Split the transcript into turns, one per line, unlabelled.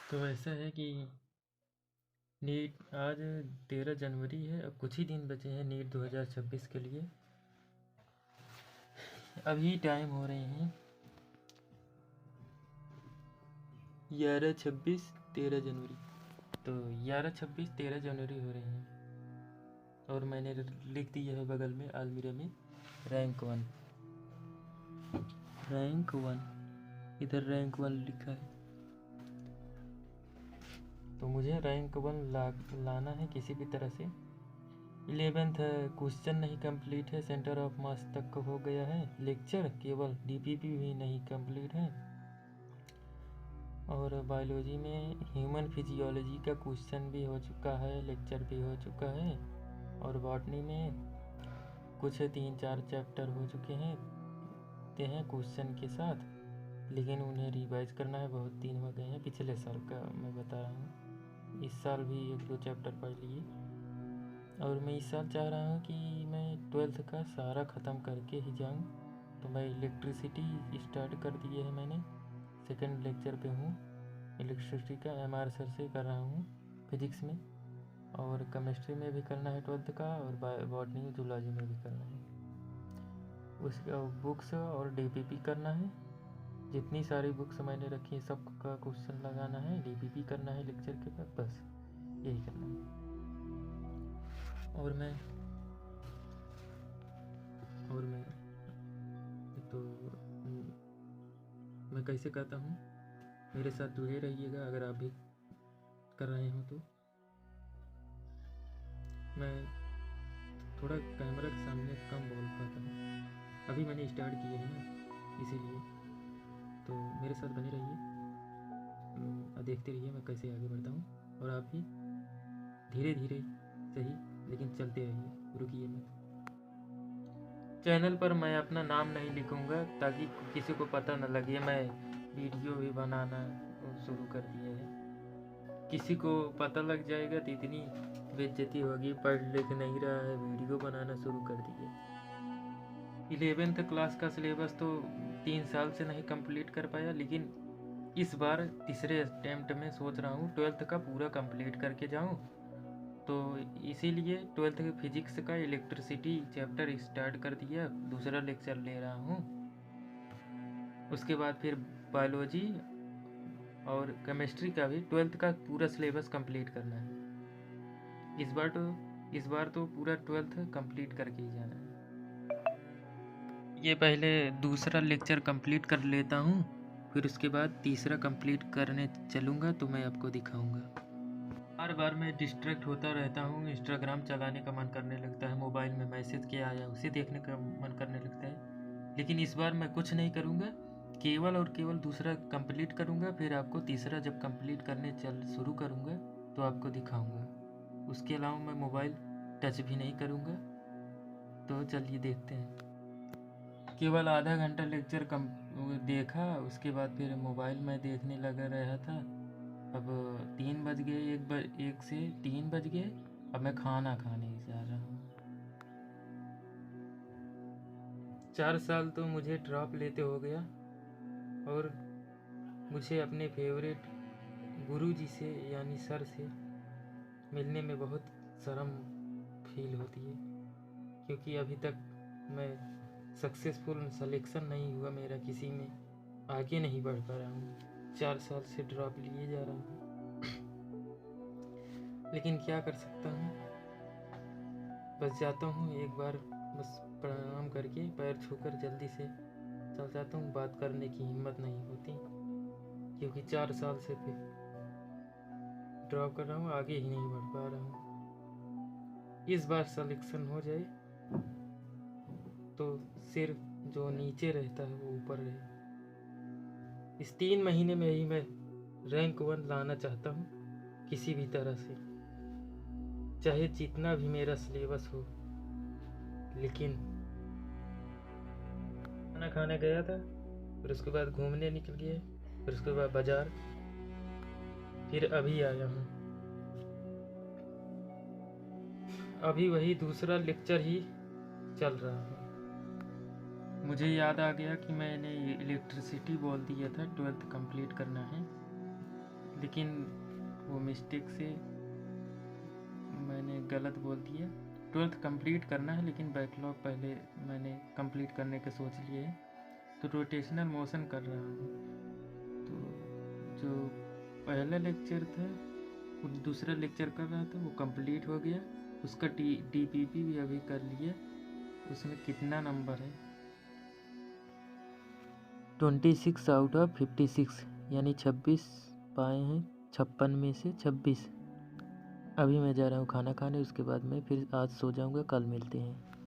तो ऐसा है कि नीट आज 13 जनवरी है। अब कुछ ही दिन बचे हैं नीट 2026 के लिए। अभी टाइम हो रहे हैं 11, 26, 13 जनवरी। तो 11, 26, 13 जनवरी हो रहे हैं और मैंने लिख दिया है बगल में अलमीरा में रैंक 1। रैंक 1 इधर रैंक 1 लिखा है। तो मुझे रैंक 1 लाना है किसी भी तरह से। 11th क्वेश्चन नहीं कंप्लीट है, सेंटर ऑफ मास तक हो गया है, लेक्चर केवल डीपीपी भी नहीं कंप्लीट है, और बायोलॉजी में ह्यूमन फिजियोलॉजी का क्वेश्चन भी हो चुका है, लेक्चर भी हो चुका है, और बॉटनी में कुछ 3-4 चैप्टर हो चुके हैं क्वेश्चन के साथ, लेकिन उन्हें रिवाइज करना है। बहुत दिन हो गए हैं, पिछले साल का मैं बता रहा हूँ। इस साल भी 1-2 चैप्टर पढ़ लिए, और मैं इस साल चाह रहा हूँ कि मैं 12th का सारा ख़त्म करके ही जाऊँ। तो मैं इलेक्ट्रिसिटी स्टार्ट कर दिए है मैंने, सेकंड लेक्चर पे हूँ। इलेक्ट्रिसिटी का MR सर से कर रहा हूँ फिजिक्स में, और केमिस्ट्री में भी करना है 12th का, और बॉटनी जूलॉजी में भी करना है। उसका बुक्स और DPP करना है। जितनी सारी बुक्स मैंने रखी है सब का क्वेश्चन लगाना है, DPP करना है लेक्चर के बाद, बस यही करना है। और मैं तो मैं कैसे कहता हूँ, मेरे साथ जुड़े रहिएगा अगर आप भी कर रहे हो तो। मैं थोड़ा कैमरा के सामने कम बोल पाता हूँ, अभी मैंने स्टार्ट किया है ना, इसीलिए। तो मेरे साथ बने रहिए, देखते रहिए मैं कैसे आगे बढ़ता हूँ, और आप भी धीरे धीरे सही लेकिन चलते रहिए, रुकिए मत। चैनल पर मैं अपना नाम नहीं लिखूँगा ताकि किसी को पता न लगे मैं वीडियो भी बनाना शुरू कर दिया है। किसी को पता लग जाएगा तो इतनी बेइज्जती होगी, पढ़ लिख नहीं रहा है, वीडियो बनाना शुरू कर दिया। 11th क्लास का सिलेबस तो 3 साल से नहीं कंप्लीट कर पाया, लेकिन इस बार तीसरे अटेम्प्ट में सोच रहा हूँ 12th का पूरा कंप्लीट करके जाऊँ। तो इसीलिए 12th के फिजिक्स का इलेक्ट्रिसिटी चैप्टर स्टार्ट कर दिया, दूसरा लेक्चर ले रहा हूँ। उसके बाद फिर बायोलॉजी और केमिस्ट्री का भी 12th का पूरा सिलेबस कंप्लीट करना है। इस बार तो पूरा 12th कंप्लीट करके ही जाना है। ये पहले दूसरा लेक्चर कंप्लीट कर लेता हूँ, फिर उसके बाद तीसरा कंप्लीट करने चलूँगा तो मैं आपको दिखाऊँगा। बार बार मैं डिस्ट्रैक्ट होता रहता हूँ, इंस्टाग्राम चलाने का मन करने लगता है, मोबाइल में मैसेज क्या आया उसे देखने का मन करने लगता है। लेकिन इस बार मैं कुछ नहीं करूँगा, केवल और केवल दूसरा कंप्लीट करूँगा, फिर आपको तीसरा जब कंप्लीट करने शुरू करूँगा तो आपको दिखाऊँगा। उसके अलावा मैं मोबाइल टच भी नहीं करूँगा। तो चलिए देखते हैं। केवल आधा घंटा लेक्चर देखा, उसके बाद फिर मोबाइल में देखने लगा रहा था। अब 3 बज गए, 1 से 3 बज गए। अब मैं खाना खाने जा रहा हूँ। 4 साल तो मुझे ड्रॉप लेते हो गया, और मुझे अपने फेवरेट गुरुजी से यानी सर से मिलने में बहुत शर्म फील होती है, क्योंकि अभी तक मैं सक्सेसफुल सिलेक्शन नहीं हुआ मेरा, किसी में आगे नहीं बढ़ पा रहा हूँ। 4 साल से ड्रॉप लिए जा रहा हूँ, लेकिन क्या कर सकता हूँ। बस जाता हूँ एक बार, बस प्रणाम करके पैर छूकर जल्दी से चल जाता हूँ। बात करने की हिम्मत नहीं होती, क्योंकि 4 साल से फिर ड्रॉप कर रहा हूँ, आगे ही नहीं बढ़ पा रहा हूँ। इस बार सिलेक्शन हो जाए तो सिर्फ जो नीचे रहता है वो ऊपर रहे। इस 3 महीने में ही मैं रैंक 1 लाना चाहता हूँ, किसी भी तरह से, चाहे जितना भी मेरा सिलेबस हो। लेकिन खाना खाने गया था, फिर उसके बाद घूमने निकल गए, फिर उसके बाद बाजार, फिर अभी आया हूँ। अभी वही दूसरा लेक्चर ही चल रहा है। मुझे याद आ गया कि मैंने इलेक्ट्रिसिटी बोल दिया था 12th कंप्लीट करना है, लेकिन वो मिस्टेक से मैंने गलत बोल दिया। 12th कंप्लीट करना है, लेकिन बैकलॉग पहले मैंने कंप्लीट करने का सोच लिए है, तो रोटेशनल मोशन कर रहा हूँ। तो जो पहला लेक्चर था, वो दूसरा लेक्चर कर रहा था, वो कंप्लीट हो गया। उसका DPP भी अभी कर लिया। उसमें कितना नंबर है? 26 आउट ऑफ 56, यानी 26 पाए हैं 56 में से 26। अभी मैं जा रहा हूँ खाना खाने, उसके बाद मैं फिर आज सो जाऊँगा, कल मिलते हैं।